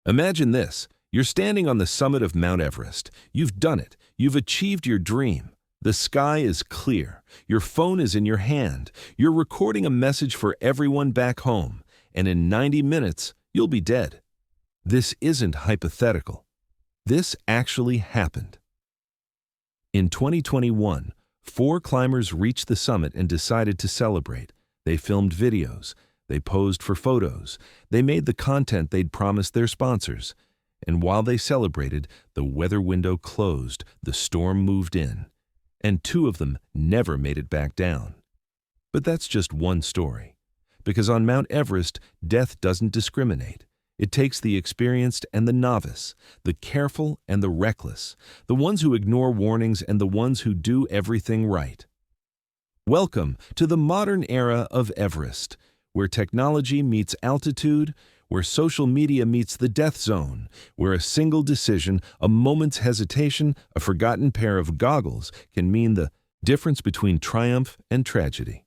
Imagine this. You're standing on the summit of Mount Everest. You've done it. You've achieved your dream. The sky is clear. Your phone is in your hand. You're recording a message for everyone back home. And in 90 minutes, you'll be dead. This isn't hypothetical. This actually happened. In 2021, 4 climbers reached the summit and decided to celebrate. They filmed videos. They posed for photos. They made the content they'd promised their sponsors. And while they celebrated, the weather window closed, the storm moved in, and 2 of them never made it back down. But that's just one story. Because on Mount Everest, death doesn't discriminate. It takes the experienced and the novice, the careful and the reckless, the ones who ignore warnings and the ones who do everything right. Welcome to the modern era of Everest, where technology meets altitude, where social media meets the death zone, where a single decision, a moment's hesitation, a forgotten pair of goggles can mean the difference between triumph and tragedy.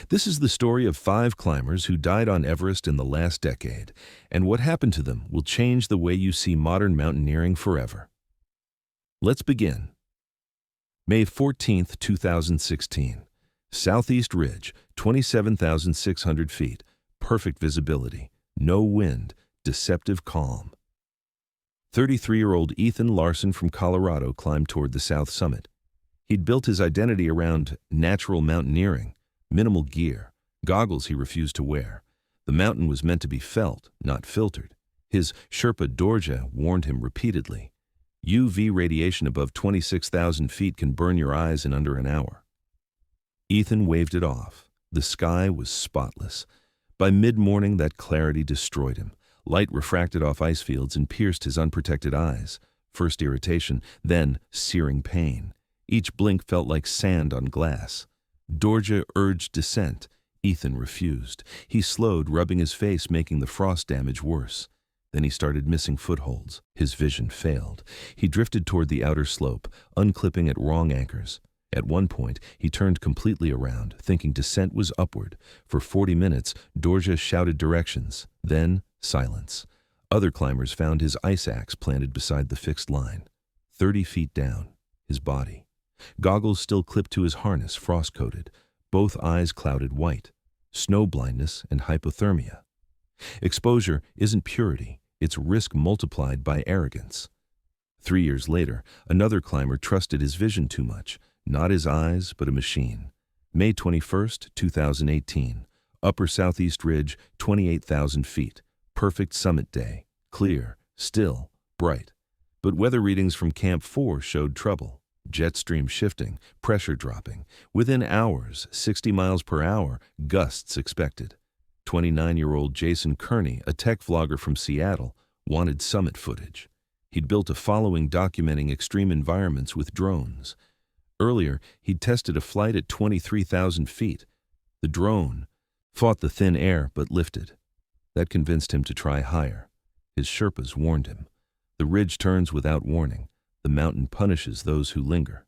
This is the story of 5 climbers who died on Everest in the last decade, and what happened to them will change the way you see modern mountaineering forever. Let's begin. May 14, 2016. Southeast Ridge, 27,600 feet, perfect visibility, no wind, deceptive calm. 33-year-old Ethan Larson from Colorado climbed toward the south summit. He'd built his identity around natural mountaineering, minimal gear, goggles he refused to wear. The mountain was meant to be felt, not filtered. His Sherpa Dorje warned him repeatedly. UV radiation above 26,000 feet can burn your eyes in under an hour. Ethan waved it off. The sky was spotless. By mid-morning, that clarity destroyed him. Light refracted off ice fields and pierced his unprotected eyes. First irritation, then searing pain. Each blink felt like sand on glass. Dorje urged descent. Ethan refused. He slowed, rubbing his face, making the frost damage worse. Then he started missing footholds. His vision failed. He drifted toward the outer slope, unclipping at wrong anchors. At one point, he turned completely around, thinking descent was upward. For 40 minutes, Dorje shouted directions. Then, silence. Other climbers found his ice axe planted beside the fixed line. 30 feet down, his body. Goggles still clipped to his harness, frost-coated. Both eyes clouded white. Snow blindness and hypothermia. Exposure isn't purity. It's risk multiplied by arrogance. 3 years later, another climber trusted his vision too much. Not his eyes, but a machine. May 21, 2018. Upper Southeast Ridge, 28,000 feet. Perfect summit day. Clear, still, bright. But weather readings from Camp 4 showed trouble. Jet stream shifting, pressure dropping. Within hours, 60 miles per hour, gusts expected. 29-year-old Jason Kearney, a tech vlogger from Seattle, wanted summit footage. He'd built a following documenting extreme environments with drones. Earlier, he'd tested a flight at 23,000 feet. The drone fought the thin air but lifted. That convinced him to try higher. His Sherpas warned him. The ridge turns without warning. The mountain punishes those who linger.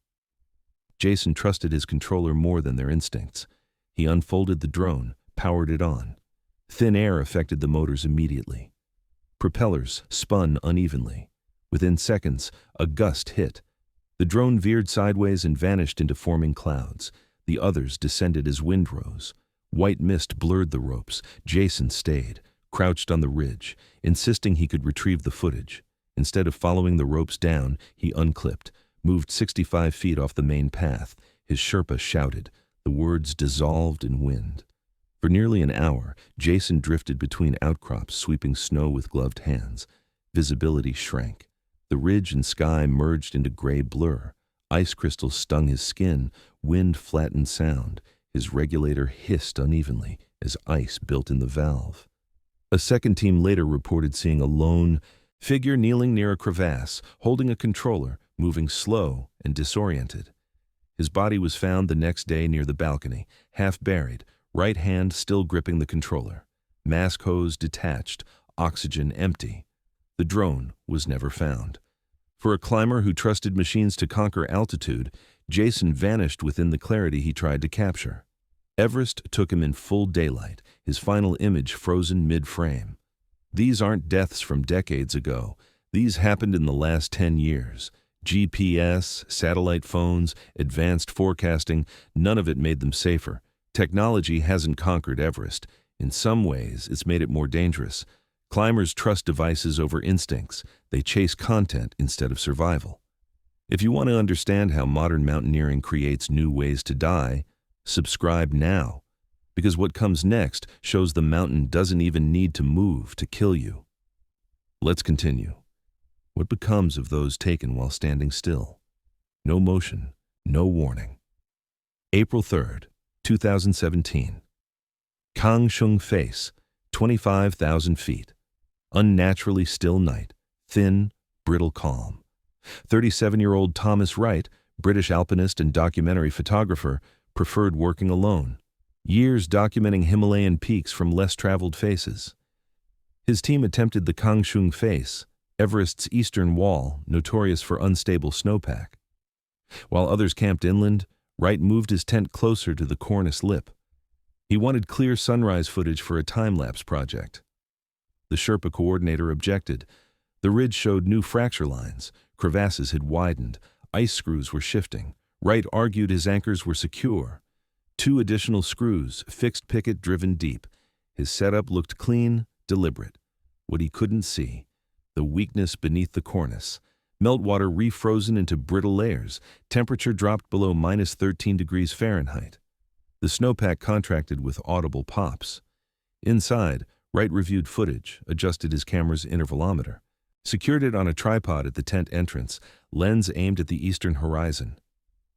Jason trusted his controller more than their instincts. He unfolded the drone, powered it on. Thin air affected the motors immediately. Propellers spun unevenly. Within seconds, a gust hit. The drone veered sideways and vanished into forming clouds. The others descended as wind rose. White mist blurred the ropes. Jason stayed, crouched on the ridge, insisting he could retrieve the footage. Instead of following the ropes down, he unclipped, moved 65 feet off the main path. His Sherpa shouted. The words dissolved in wind. For nearly an hour, Jason drifted between outcrops, sweeping snow with gloved hands. Visibility shrank. The ridge and sky merged into gray blur. Ice crystals stung his skin. Wind flattened sound. His regulator hissed unevenly as ice built in the valve. A second team later reported seeing a lone figure kneeling near a crevasse, holding a controller, moving slow and disoriented. His body was found the next day near the balcony, half buried, right hand still gripping the controller. Mask hose detached, oxygen empty. The drone was never found. For a climber who trusted machines to conquer altitude, Jason vanished within the clarity he tried to capture. Everest took him in full daylight, his final image frozen mid-frame. These aren't deaths from decades ago. These happened in the last 10 years. GPS, satellite phones, advanced forecasting, none of it made them safer. Technology hasn't conquered Everest. In some ways, it's made it more dangerous. Climbers trust devices over instincts. They chase content instead of survival. If you want to understand how modern mountaineering creates new ways to die, subscribe now, because what comes next shows the mountain doesn't even need to move to kill you. Let's continue. What becomes of those taken while standing still? No motion, no warning. April 3rd, 2017. Kangshung Face, 25,000 feet. Unnaturally still night, thin, brittle calm. 37-year-old Thomas Wright, British alpinist and documentary photographer, preferred working alone. Years documenting Himalayan peaks from less traveled faces. His team attempted the Kangshung Face, Everest's eastern wall, notorious for unstable snowpack. While others camped inland, Wright moved his tent closer to the cornice lip. He wanted clear sunrise footage for a time-lapse project. The Sherpa coordinator objected. The ridge showed new fracture lines, crevasses had widened, ice screws were shifting. Wright argued his anchors were secure. 2 additional screws, fixed picket driven deep. His setup looked clean, deliberate. What he couldn't see, the weakness beneath the cornice. Meltwater refrozen into brittle layers. Temperature dropped below -13 degrees Fahrenheit. The snowpack contracted with audible pops. Inside, Wright reviewed footage, adjusted his camera's intervalometer, secured it on a tripod at the tent entrance, lens aimed at the eastern horizon.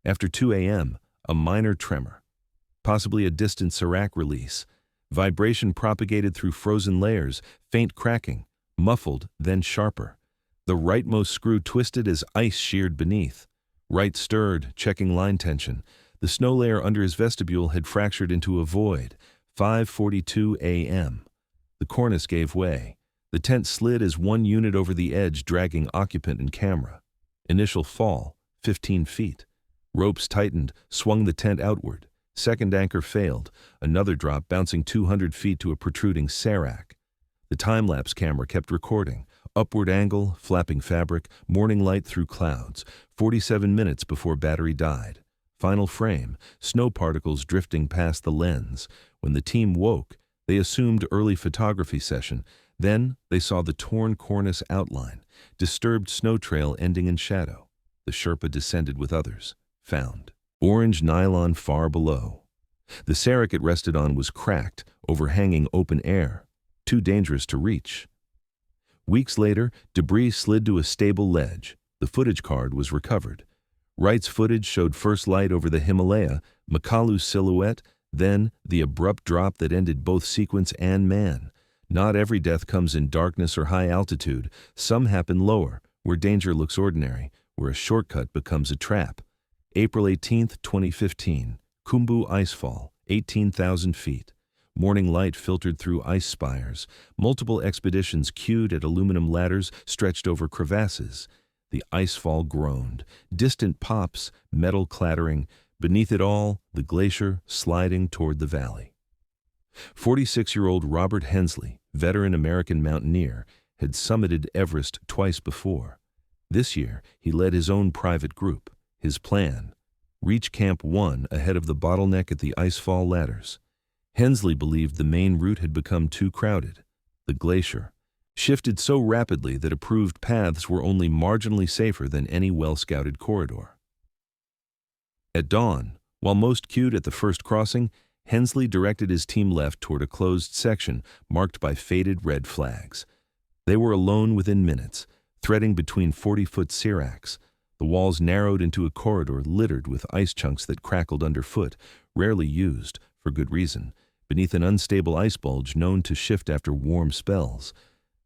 After 2 a.m., a minor tremor, possibly a distant serac release. Vibration propagated through frozen layers, faint cracking, muffled, then sharper. The rightmost screw twisted as ice sheared beneath. Wright stirred, checking line tension. The snow layer under his vestibule had fractured into a void. 5:42 a.m. The cornice gave way. The tent slid as one unit over the edge, dragging occupant and camera. Initial fall, 15 feet. Ropes tightened, swung the tent outward. Second anchor failed. Another drop, bouncing 200 feet to a protruding serac. The time-lapse camera kept recording. Upward angle, flapping fabric, morning light through clouds. 47 minutes before battery died. Final frame, snow particles drifting past the lens. When the team woke, they assumed early photography session. Then they saw the torn cornice outline, disturbed snow trail ending in shadow. The Sherpa descended with others. Found. Orange nylon far below. The serac it rested on was cracked, overhanging open air. Too dangerous to reach. Weeks later, debris slid to a stable ledge. The footage card was recovered. Wright's footage showed first light over the Himalaya, Makalu's silhouette, then the abrupt drop that ended both sequence and man. Not every death comes in darkness or high altitude. Some happen lower, where danger looks ordinary, where a shortcut becomes a trap. April 18, 2015. Khumbu Icefall, 18,000 feet. Morning light filtered through ice spires. Multiple expeditions queued at aluminum ladders stretched over crevasses. The icefall groaned. Distant pops, metal clattering. Beneath it all, the glacier sliding toward the valley. 46-year-old Robert Hensley, veteran American mountaineer, had summited Everest twice before. This year, he led his own private group. His plan: reach Camp 1 ahead of the bottleneck at the icefall ladders. Hensley believed the main route had become too crowded. The glacier shifted so rapidly that approved paths were only marginally safer than any well-scouted corridor. At dawn, while most queued at the first crossing, Hensley directed his team left toward a closed section marked by faded red flags. They were alone within minutes, threading between 40-foot seracs. The walls narrowed into a corridor littered with ice chunks that crackled underfoot, rarely used, for good reason, beneath an unstable ice bulge known to shift after warm spells.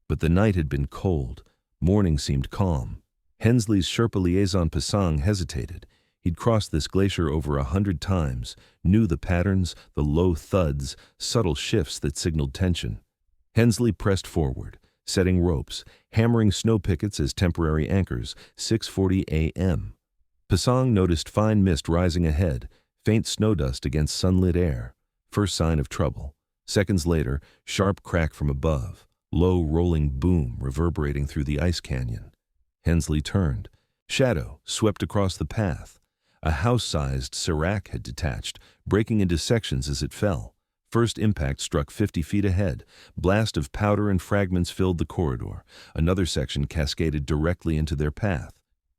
But the night had been cold. Morning seemed calm. Hensley's Sherpa liaison Pasang hesitated. He'd crossed this glacier over 100 times, knew the patterns, the low thuds, subtle shifts that signaled tension. Hensley pressed forward, setting ropes, hammering snow pickets as temporary anchors. 6:40 a.m. Pasang noticed fine mist rising ahead, faint snow dust against sunlit air. First sign of trouble. Seconds later, sharp crack from above. low rolling boom reverberating through the ice canyon. Hensley turned. Shadow swept across the path. A house-sized serac had detached, breaking into sections as it fell. First impact struck 50 feet ahead. Blast of powder and fragments filled the corridor. Another section cascaded directly into their path.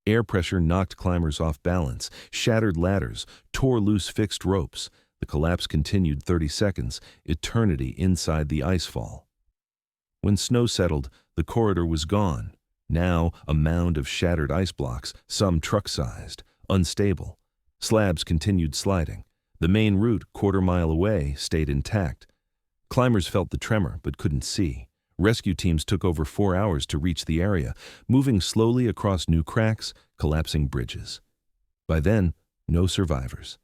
Air pressure knocked climbers off balance, shattered ladders, tore loose fixed ropes. The collapse continued 30 seconds, eternity inside the icefall. When snow settled, the corridor was gone. Now a mound of shattered ice blocks, some truck-sized, unstable. Slabs continued sliding. The main route, quarter-mile away, stayed intact. Climbers felt the tremor but couldn't see. Rescue teams took over 4 hours to reach the area, moving slowly across new cracks, collapsing bridges. By then, no survivors.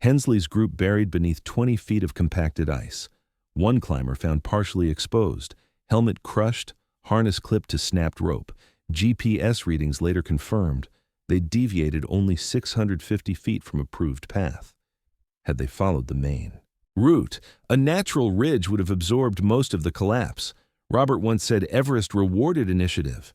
Hensley's group buried beneath 20 feet of compacted ice. One climber found partially exposed, helmet crushed, harness clipped to snapped rope. GPS readings later confirmed they deviated only 650 feet from approved path. Had they followed the main route, a natural ridge would have absorbed most of the collapse. Robert once said Everest rewarded initiative.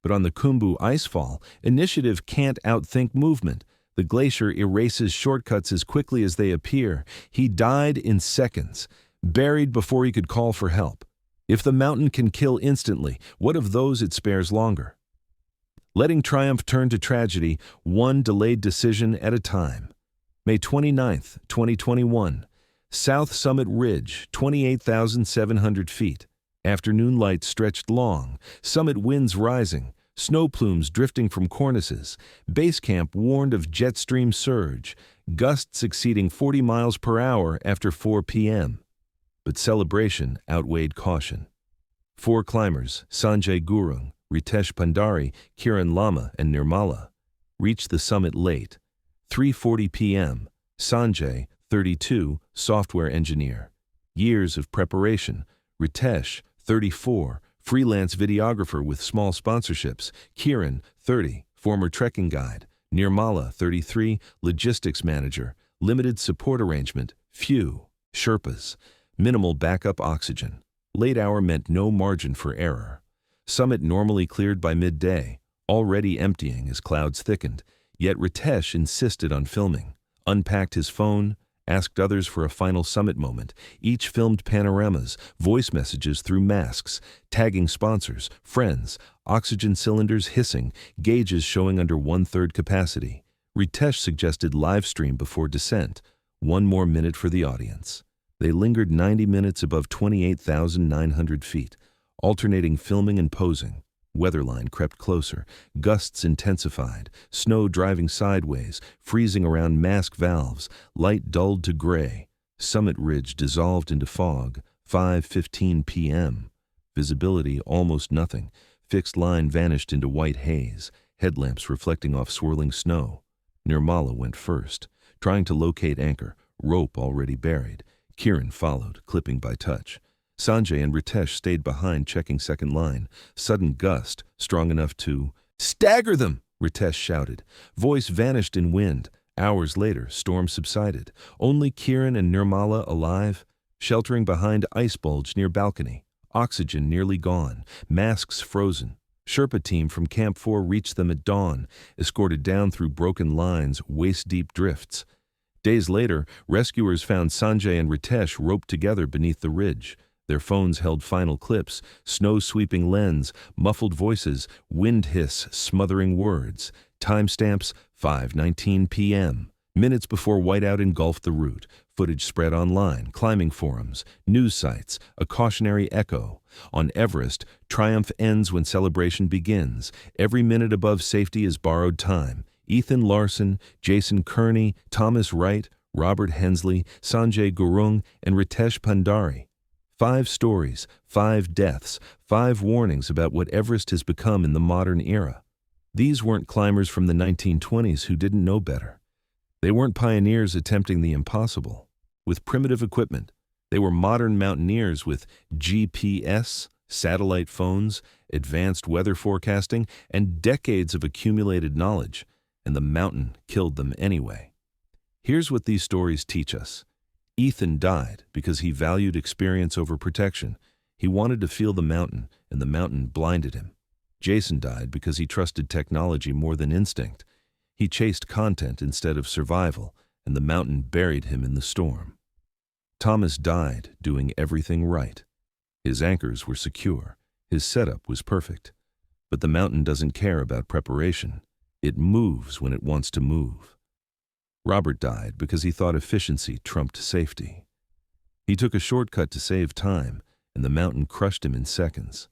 But on the Khumbu icefall, initiative can't outthink movement. The glacier erases shortcuts as quickly as they appear. He died in seconds, buried before he could call for help. If the mountain can kill instantly, what of those it spares longer? Letting triumph turn to tragedy, one delayed decision at a time. May 29, 2021. South Summit Ridge, 28,700 feet. Afternoon light stretched long, summit winds rising, snow plumes drifting from cornices. Base camp warned of jet stream surge, gusts exceeding 40 miles per hour after 4 p.m. But celebration outweighed caution. 4 climbers, Sanjay Gurung, Ritesh Pandari, Kiran Lama, and Nirmala, reached the summit late. 3:40 p.m., Sanjay, 32, software engineer. Years of preparation. Ritesh, 34, freelance videographer with small sponsorships. Kiran, 30, former trekking guide. Nirmala, 33, logistics manager. Limited support arrangement. Few Sherpas. Minimal backup oxygen. Late hour meant no margin for error. Summit normally cleared by midday, already emptying as clouds thickened. Yet Ritesh insisted on filming, unpacked his phone, asked others for a final summit moment. Each filmed panoramas, voice messages through masks, tagging sponsors, friends, oxygen cylinders hissing, gauges showing under 1/3 capacity. Ritesh suggested live stream before descent. 1 more minute for the audience. They lingered 90 minutes above 28,900 feet, alternating filming and posing. Weatherline crept closer, gusts intensified, snow driving sideways, freezing around mask valves, light dulled to gray. Summit ridge dissolved into fog, 5:15 p.m. Visibility almost nothing. Fixed line vanished into white haze, headlamps reflecting off swirling snow. Nirmala went first, trying to locate anchor, rope already buried. Kiran followed, clipping by touch. Sanjay and Ritesh stayed behind, checking second line. Sudden gust, strong enough to stagger them, Ritesh shouted. Voice vanished in wind. Hours later, storm subsided. Only Kiran and Nirmala alive, sheltering behind ice bulge near balcony. Oxygen nearly gone, masks frozen. Sherpa team from Camp 4 reached them at dawn, escorted down through broken lines, waist-deep drifts. Days later, rescuers found Sanjay and Ritesh roped together beneath the ridge. Their phones held final clips, snow-sweeping lens, muffled voices, wind hiss, smothering words. Timestamps, 5:19 p.m. Minutes before whiteout engulfed the route. Footage spread online, climbing forums, news sites, a cautionary echo. On Everest, triumph ends when celebration begins. Every minute above safety is borrowed time. Ethan Larson, Jason Kearney, Thomas Wright, Robert Hensley, Sanjay Gurung, and Ritesh Pandari. 5 stories, 5 deaths, 5 warnings about what Everest has become in the modern era. These weren't climbers from the 1920s who didn't know better. They weren't pioneers attempting the impossible. With primitive equipment, they were modern mountaineers with GPS, satellite phones, advanced weather forecasting, and decades of accumulated knowledge, and the mountain killed them anyway. Here's what these stories teach us. Ethan died because he valued experience over protection. He wanted to feel the mountain, and the mountain blinded him. Jason died because he trusted technology more than instinct. He chased content instead of survival, and the mountain buried him in the storm. Thomas died doing everything right. His anchors were secure. His setup was perfect. But the mountain doesn't care about preparation. It moves when it wants to move. Robert died because he thought efficiency trumped safety. He took a shortcut to save time, and the mountain crushed him in seconds.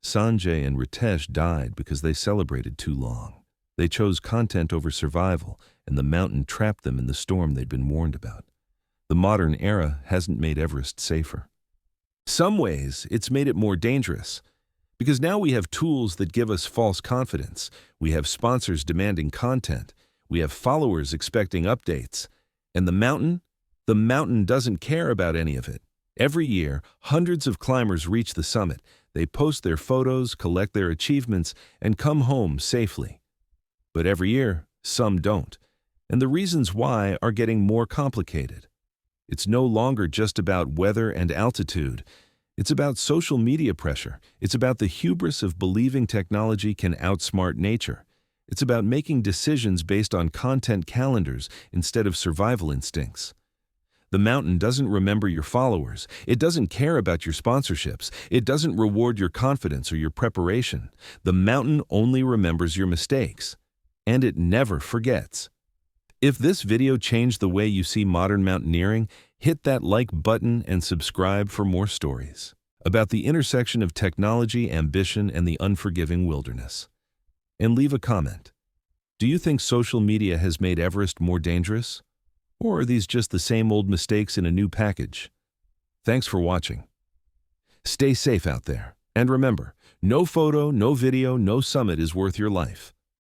Sanjay and Ritesh died because they celebrated too long. They chose content over survival, and the mountain trapped them in the storm they'd been warned about. The modern era hasn't made Everest safer. Some ways, it's made it more dangerous. Because now we have tools that give us false confidence. We have sponsors demanding content. We have followers expecting updates. And the mountain doesn't care about any of it. Every year, hundreds of climbers reach the summit. They post their photos, collect their achievements, and come home safely. But every year, some don't. And the reasons why are getting more complicated. It's no longer just about weather and altitude. It's about social media pressure. It's about the hubris of believing technology can outsmart nature. It's about making decisions based on content calendars instead of survival instincts. The mountain doesn't remember your followers. It doesn't care about your sponsorships. It doesn't reward your confidence or your preparation. The mountain only remembers your mistakes. And it never forgets. If this video changed the way you see modern mountaineering, hit that like button and subscribe for more stories about the intersection of technology, ambition, and the unforgiving wilderness. And leave a comment. Do you think social media has made Everest more dangerous? Or are these just the same old mistakes in a new package? Thanks for watching. Stay safe out there. And remember, no photo, no video, no summit is worth your life.